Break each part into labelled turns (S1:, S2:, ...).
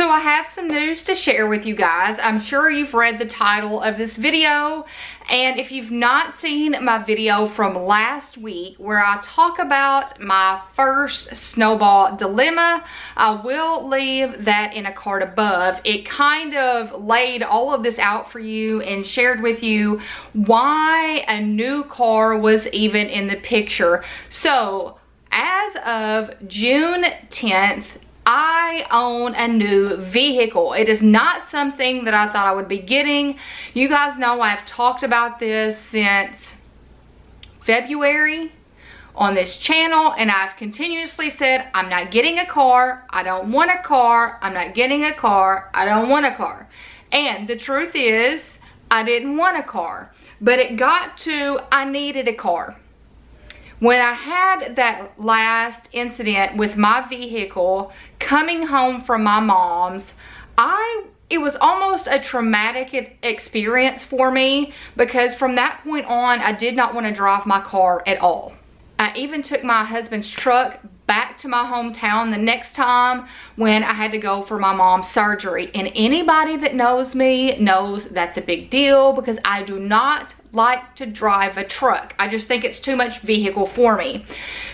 S1: So I have some news to share with you guys. I'm sure you've read the title of this video, and if you've not seen my video from last week where I talk about my first snowball dilemma, I will leave that in a card above. It kind of laid all of this out for you and shared with you why a new car was even in the picture. So as of June 10th, I own a new vehicle. It is not something that I thought I would be getting. You guys know I've talked about this since February on this channel, and I've continuously said I'm not getting a car. I don't want a car. I'm not getting a car. I don't want a car. And the truth is, I didn't want a car, but it got to I needed a car. When I had that last incident with my vehicle coming home from my mom's, it was almost a traumatic experience for me, because from that point on, I did not want to drive my car at all. I even took my husband's truck back to my hometown the next time when I had to go for my mom's surgery. And anybody that knows me knows that's a big deal, because I do not like to drive a truck. I just think it's too much vehicle for me.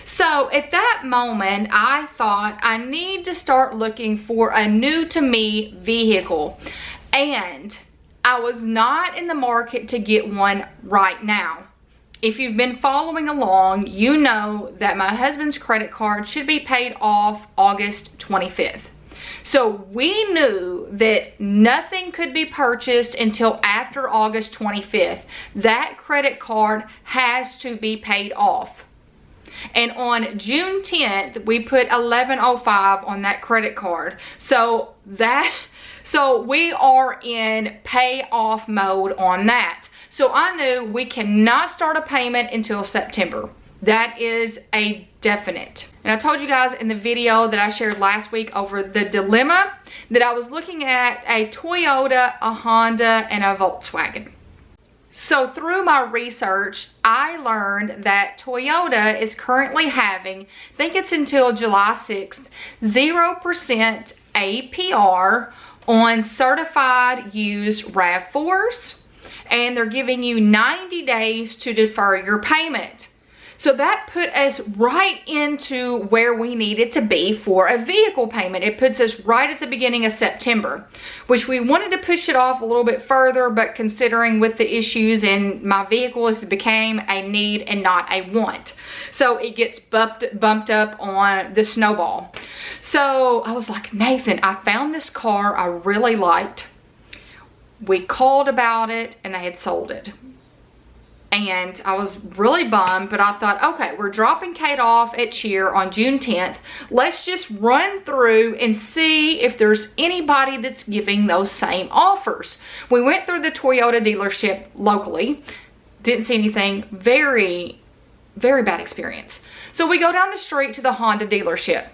S1: So at that moment, I thought I need to start looking for a new to me vehicle. And I was not in the market to get one right now. If you've been following along, you know that my husband's credit card should be paid off August 25th. So we knew that nothing could be purchased until after August 25th. That credit card has to be paid off. And on June 10th, we put 1105 on that credit card. So we are in pay off mode on that. So I knew we cannot start a payment until September. That is a definite. And I told you guys in the video that I shared last week over the dilemma that I was looking at a Toyota, a Honda, and a Volkswagen. So through my research, I learned that Toyota is currently having, I think it's until July 6th, 0% APR on certified used RAV4s. And they're giving you 90 days to defer your payment. So that put us right into where we needed to be for a vehicle payment. It puts us right at the beginning of September, which we wanted to push it off a little bit further, but considering with the issues in my vehicle, it became a need and not a want. So it gets bumped up on the snowball. So I was like, Nathan, I found this car I really liked. We called about it and they had sold it. And I was really bummed, but I thought, okay, we're dropping Kate off at Cheer on June 10th. Let's just run through and see if there's anybody that's giving those same offers. We went through the Toyota dealership locally. Didn't see anything. Very, very bad experience. So we go down the street to the Honda dealership.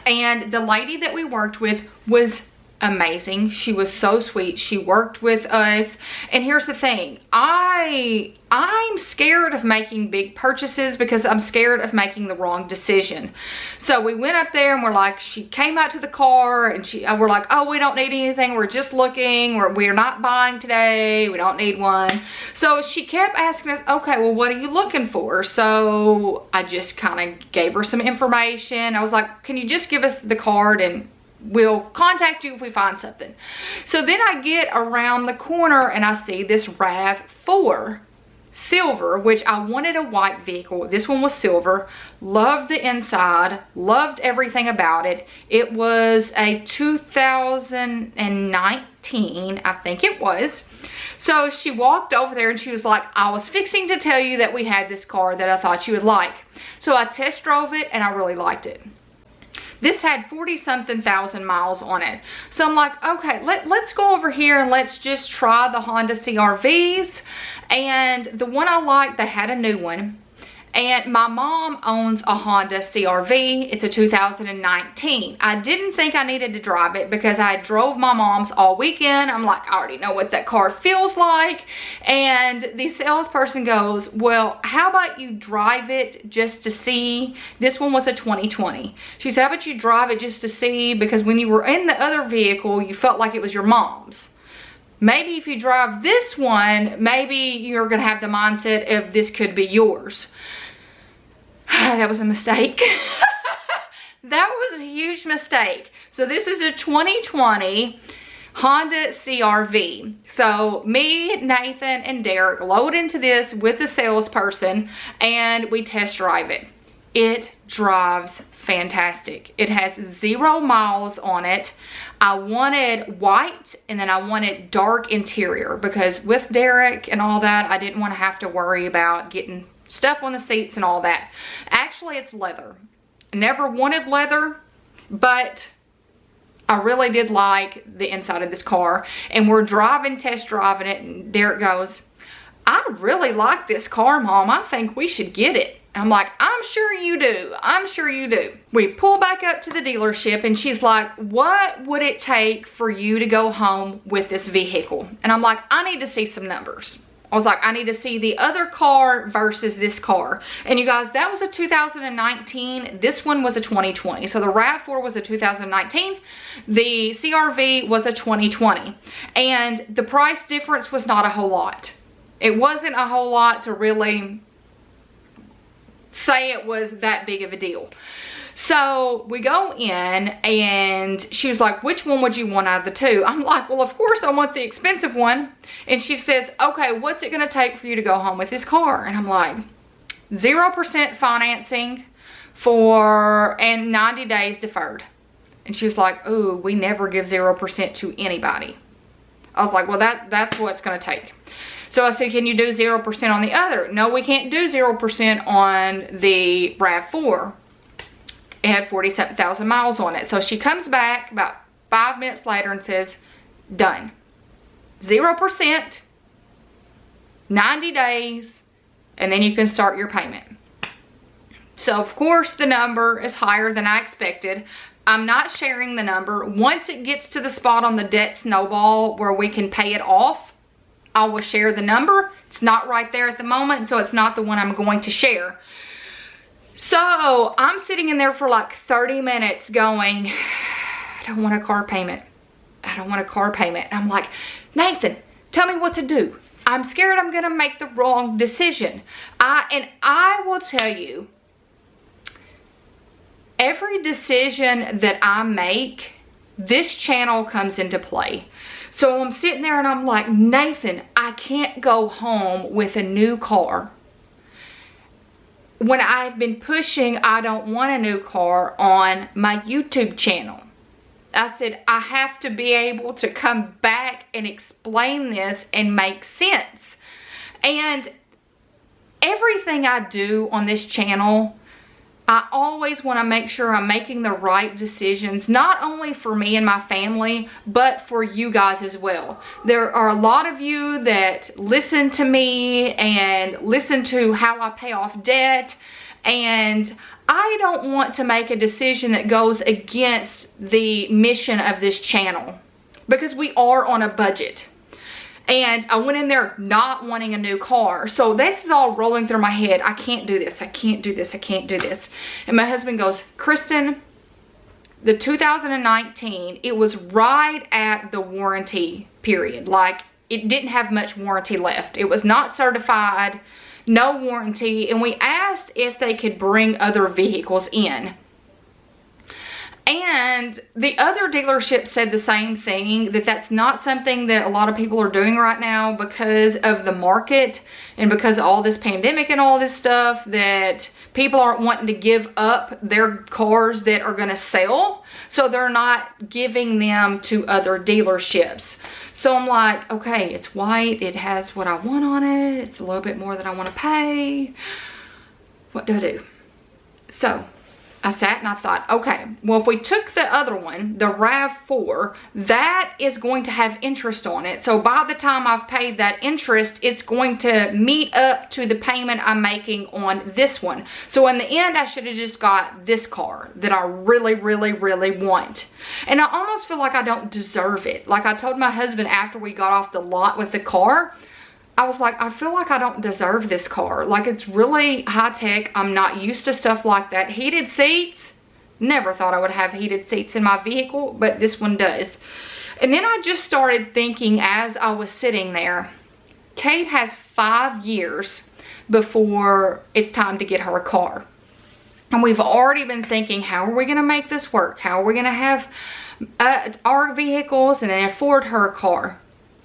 S1: And the lady that we worked with was amazing. She was so sweet. She worked with us. And here's the thing. I'm scared of making big purchases because I'm scared of making the wrong decision. So we went up there and we're like, she came out to the car and we're like, oh, we don't need anything. We're just looking. We're not buying today. We don't need one. So she kept asking us, okay, well, what are you looking for? So I just kind of gave her some information. I was like, can you just give us the card and we'll contact you if we find something. So then I get around the corner and I see this RAV4 silver, which I wanted a white vehicle. This one was silver. Loved the inside. Loved everything about it. It was a 2019, I think it was. So she walked over there and she was like, I was fixing to tell you that we had this car that I thought you would like. So I test drove it and I really liked it. This had 40-something thousand miles on it. So I'm like, okay, let's go over here and let's just try the Honda CR-Vs. And the one I liked, they had a new one. And my mom owns a Honda CR-V. It's a 2019. I didn't think I needed to drive it because I drove my mom's all weekend. I'm like, I already know what that car feels like. And the salesperson goes, well, how about you drive it just to see? This one was a 2020. She said, how about you drive it just to see? Because when you were in the other vehicle, you felt like it was your mom's. Maybe if you drive this one, maybe you're gonna have the mindset of this could be yours. That was a mistake. That was a huge mistake. So this is a 2020 Honda CR-V. So me, Nathan, and Derek load into this with the salesperson and we test drive it. It drives fantastic. It has 0 miles on it. I wanted white and then I wanted dark interior because with Derek and all that, I didn't want to have to worry about getting stuff on the seats and all that. Actually, it's leather. I never wanted leather, but I really did like the inside of this car. And we're test driving it, and Derek goes, I really like this car, Mom. I think we should get it. I'm like, I'm sure you do. I'm sure you do. We pull back up to the dealership and she's like, what would it take for you to go home with this vehicle? And I'm like, I need to see some numbers. I was like, I need to see the other car versus this car. And you guys, that was a 2019. This one was a 2020. So the RAV4 was a 2019. The CR-V was a 2020. And the price difference was not a whole lot. It wasn't a whole lot to really say it was that big of a deal. So we go in and she was like, which one would you want out of the two? I'm like, well, of course I want the expensive one. And she says, okay, what's it going to take for you to go home with this car? And I'm like, 0% financing and 90 days deferred. And she was like, ooh, we never give 0% to anybody. I was like, well, that's what it's going to take. So I said, can you do 0% on the other? No, we can't do 0% on the RAV4. It had 47,000 miles on it. So she comes back about 5 minutes later and says, done. 0%, 90 days, and then you can start your payment. So of course the number is higher than I expected. I'm not sharing the number. Once it gets to the spot on the debt snowball where we can pay it off, I will share the number. It's not right there at the moment, so it's not the one I'm going to share. So I'm sitting in there for like 30 minutes going, I don't want a car payment. I don't want a car payment. And I'm like, Nathan, tell me what to do. I'm scared I'm going to make the wrong decision. I will tell you, every decision that I make, this channel comes into play. So I'm sitting there and I'm like, Nathan, I can't go home with a new car. When I've been pushing, I don't want a new car on my YouTube channel. I said, I have to be able to come back and explain this and make sense. And everything I do on this channel, I always want to make sure I'm making the right decisions, not only for me and my family, but for you guys as well. There are a lot of you that listen to me and listen to how I pay off debt, and I don't want to make a decision that goes against the mission of this channel because we are on a budget. And I went in there not wanting a new car. So this is all rolling through my head. I can't do this. I can't do this. I can't do this. And my husband goes, Kristin, the 2019, it was right at the warranty period. Like, it didn't have much warranty left. It was not certified, no warranty. And we asked if they could bring other vehicles in. And the other dealership said the same thing, that that's not something that a lot of people are doing right now because of the market and because of all this pandemic and all this stuff, that people aren't wanting to give up their cars that are going to sell. So they're not giving them to other dealerships. So I'm like, okay, it's white. It has what I want on it. It's a little bit more than I want to pay. What do I do? So I sat and I thought, okay, well, if we took the other one, the RAV4, that is going to have interest on it. So by the time I've paid that interest, it's going to meet up to the payment I'm making on this one. So in the end, I should have just got this car that I really, really, really want. And I almost feel like I don't deserve it. Like I told my husband after we got off the lot with the car, I was like, I feel like I don't deserve this car. Like, it's really high tech. I'm not used to stuff like that. Heated seats. Never thought I would have heated seats in my vehicle, but this one does. And then I just started thinking as I was sitting there, Kate has 5 years before it's time to get her a car. And we've already been thinking, how are we going to make this work? How are we going to have our vehicles and then afford her a car?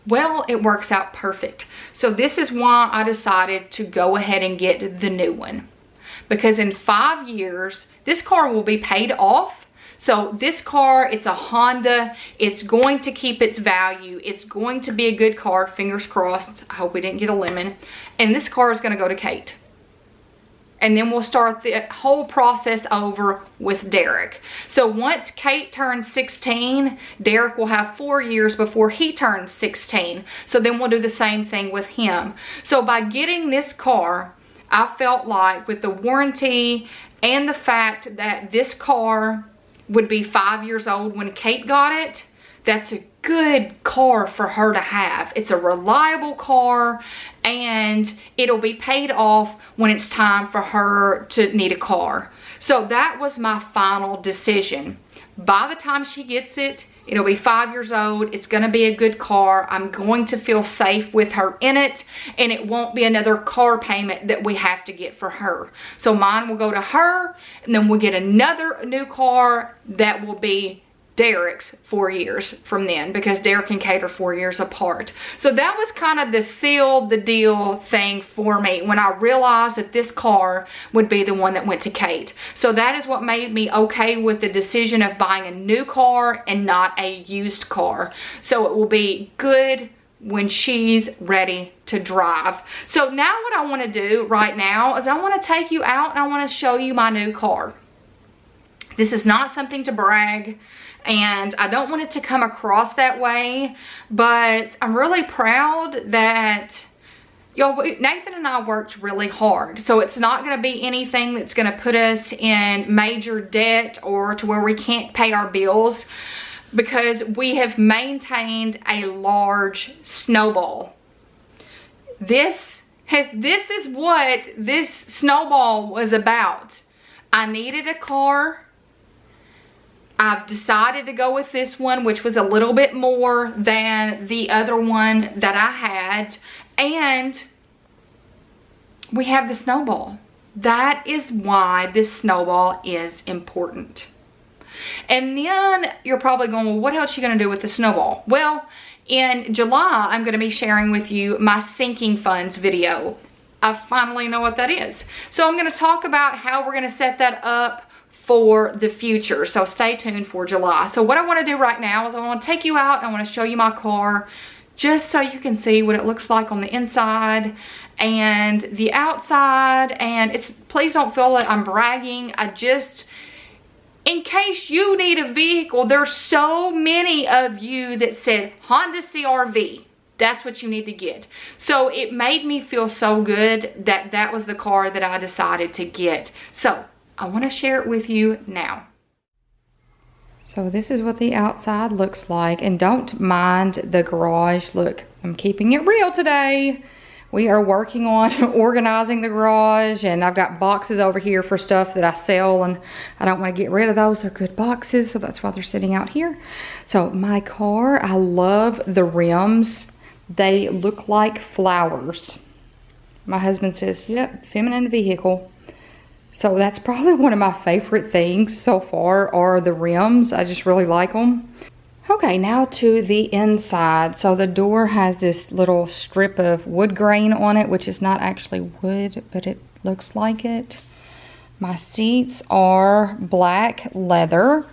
S1: Well, it works out perfect. So this is why I decided to go ahead and get the new one. Because in 5 years, this car will be paid off. So this car, it's a Honda. It's going to keep its value. It's going to be a good car, fingers crossed. I hope we didn't get a lemon. And this car is going to go to Kate. And then we'll start the whole process over with Derek. So once Kate turns 16, Derek will have 4 years before he turns 16. So then we'll do the same thing with him. So by getting this car, I felt like with the warranty and the fact that this car would be 5 years old when Kate got it, that's a good car for her to have. It's a reliable car and it'll be paid off when it's time for her to need a car. So that was my final decision. By the time she gets it, it'll be 5 years old. It's going to be a good car. I'm going to feel safe with her in it, and it won't be another car payment that we have to get for her. So mine will go to her, and then we'll get another new car that will be Derek's 4 years from then, because Derek and Kate are 4 years apart. So that was kind of the seal the deal thing for me when I realized that this car would be the one that went to Kate. So that is what made me okay with the decision of buying a new car and not a used car. So it will be good when she's ready to drive. So now what I want to do right now is I want to take you out and I want to show you my new car. This is not something to brag, and I don't want it to come across that way, but I'm really proud that, y'all, Nathan and I worked really hard. So it's not going to be anything that's going to put us in major debt or to where we can't pay our bills, because we have maintained a large snowball. This is what this snowball was about. I needed a car. I've decided to go with this one, which was a little bit more than the other one that I had. And we have the snowball. That is why this snowball is important. And then you're probably going, well, what else are you going to do with the snowball? Well, in July, I'm going to be sharing with you my sinking funds video. I finally know what that is. So I'm going to talk about how we're going to set that up for the future. So stay tuned for July. So what I want to do right now is I want to take you out and I want to show you my car just so you can see what it looks like on the inside and the outside. And it's, please don't feel that I'm bragging. I just, in case you need a vehicle, there's so many of you that said Honda CR-V. That's what you need to get. So it made me feel so good that that was the car that I decided to get. So I want to share it with you now. So this is what the outside looks like, and don't mind the garage. Look, I'm keeping it real today. We are working on organizing the garage, and I've got boxes over here for stuff that I sell, and I don't want to get rid of those. They're good boxes, so that's why they're sitting out here. So my car, I love the rims. They look like flowers. My husband says, yep, feminine vehicle. So that's probably one of my favorite things so far are the rims. I just really like them. Okay, now to the inside. So the door has this little strip of wood grain on it, which is not actually wood, but it looks like it. My seats are black leather.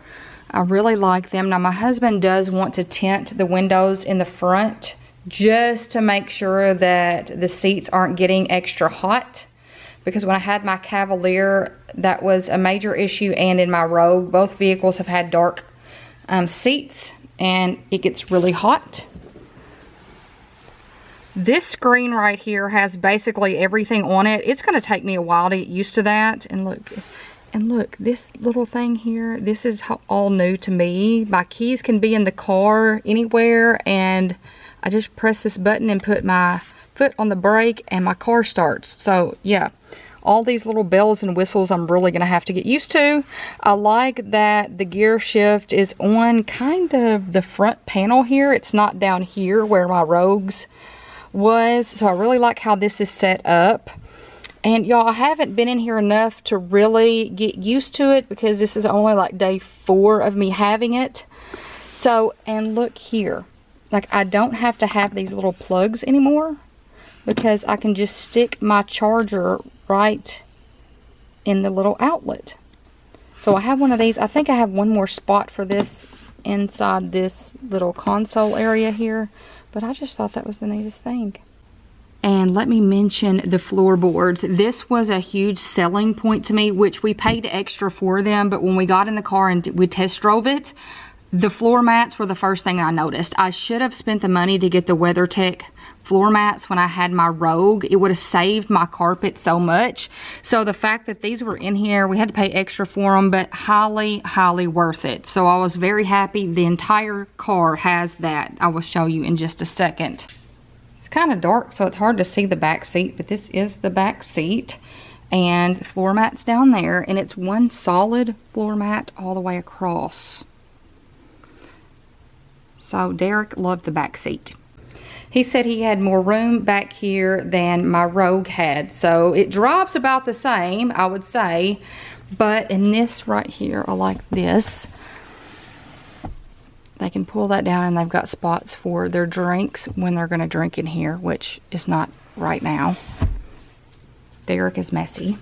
S1: I really like them. Now my husband does want to tint the windows in the front just to make sure that the seats aren't getting extra hot, because when I had my Cavalier, that was a major issue, and in my Rogue, both vehicles have had dark seats, and it gets really hot. This screen right here has basically everything on it. It's going to take me a while to get used to that. And look, this little thing here, this is all new to me. My keys can be in the car anywhere, and I just press this button and put my foot on the brake and my car starts. So yeah, all these little bells and whistles I'm really going to have to get used to. I like that the gear shift is on kind of the front panel here. It's not down here where my Rogues was. So I really like how this is set up. And y'all, I haven't been in here enough to really get used to it because this is only like day 4 of me having it. So, and look here. Like, I don't have to have these little plugs anymore because I can just stick my charger right in the little outlet. So I have one of these. I think I have one more spot for this inside this little console area here. But I just thought that was the neatest thing. And let me mention the floorboards. This was a huge selling point to me, which we paid extra for them. But when we got in the car and we test drove it, the floor mats were the first thing I noticed. I should have spent the money to get the WeatherTech floor mats when I had my Rogue. It would have saved my carpet so much. So the fact that these were in here, we had to pay extra for them, but highly, highly worth it. So I was very happy. The entire car has that. I will show you in just a second. It's kind of dark, so it's hard to see the back seat, but this is the back seat. And the floor mat's down there, and it's one solid floor mat all the way across. So Derek loved the back seat. He said he had more room back here than my Rogue had. So it drops about the same, I would say. But in this right here, I like this. They can pull that down, and they've got spots for their drinks when they're going to drink in here, which is not right now. Derek is messy.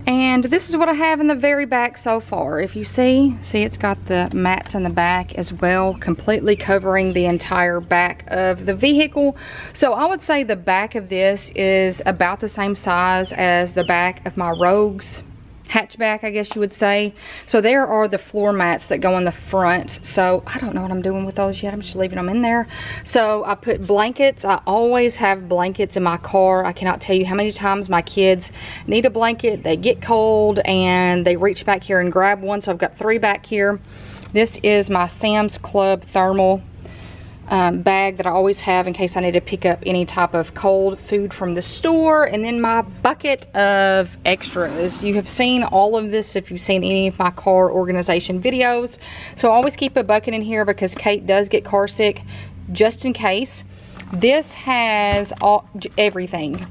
S1: And this is what I have in the very back so far. If you see it's got the mats in the back as well, completely covering the entire back of the vehicle. So I would say the back of this is about the same size as the back of my Rogue's hatchback, I guess you would say. So there are the floor mats that go on the front. So I don't know what I'm doing with those yet. I'm just leaving them in there. So I put blankets. I always have blankets in my car. I cannot tell you how many times my kids need a blanket. They get cold and they reach back here and grab one. So I've got 3 back here. This is my Sam's Club thermal bag that I always have in case I need to pick up any type of cold food from the store. And then my bucket of extras. You have seen all of this if you've seen any of my car organization videos. So I always keep a bucket in here because Kate does get car sick, just in case. This has everything.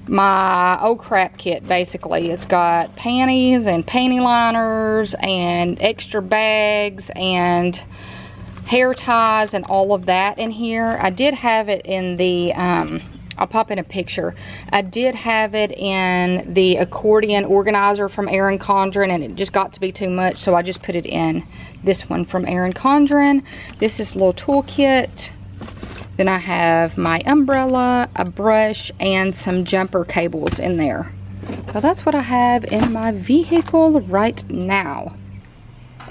S1: My oh crap kit, basically. It's got panties and panty liners and extra bags and hair ties and all of that in here. I did have it in the I'll pop in a picture. I did have it in the accordion organizer from Erin Condren, and it just got to be too much, so I just put it in this one from Erin Condren. This is a little toolkit. Then I have my umbrella, a brush, and some jumper cables in there. So that's what I have in my vehicle right now.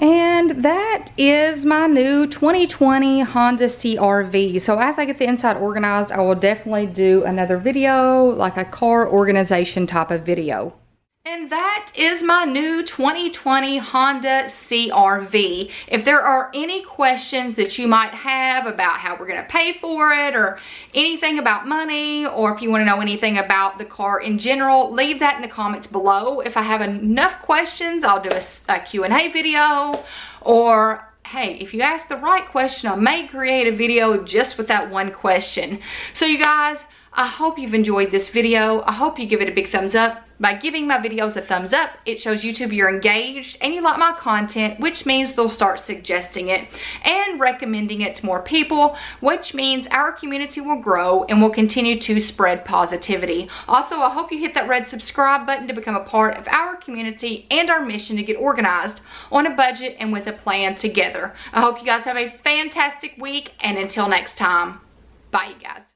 S1: And that is my new 2020 Honda CR-V. So as I get the inside organized, I will definitely do another video, like a car organization type of video. And that is my new 2020 Honda CR-V. If there are any questions that you might have about how we're going to pay for it, or anything about money, or if you want to know anything about the car in general, leave that in the comments below. If I have enough questions, I'll do a Q&A video, or hey, if you ask the right question, I may create a video just with that one question. So you guys, I hope you've enjoyed this video. I hope you give it a big thumbs up. By giving my videos a thumbs up, it shows YouTube you're engaged and you like my content, which means they'll start suggesting it and recommending it to more people, which means our community will grow and will continue to spread positivity. Also, I hope you hit that red subscribe button to become a part of our community and our mission to get organized on a budget and with a plan together. I hope you guys have a fantastic week, and until next time, bye you guys.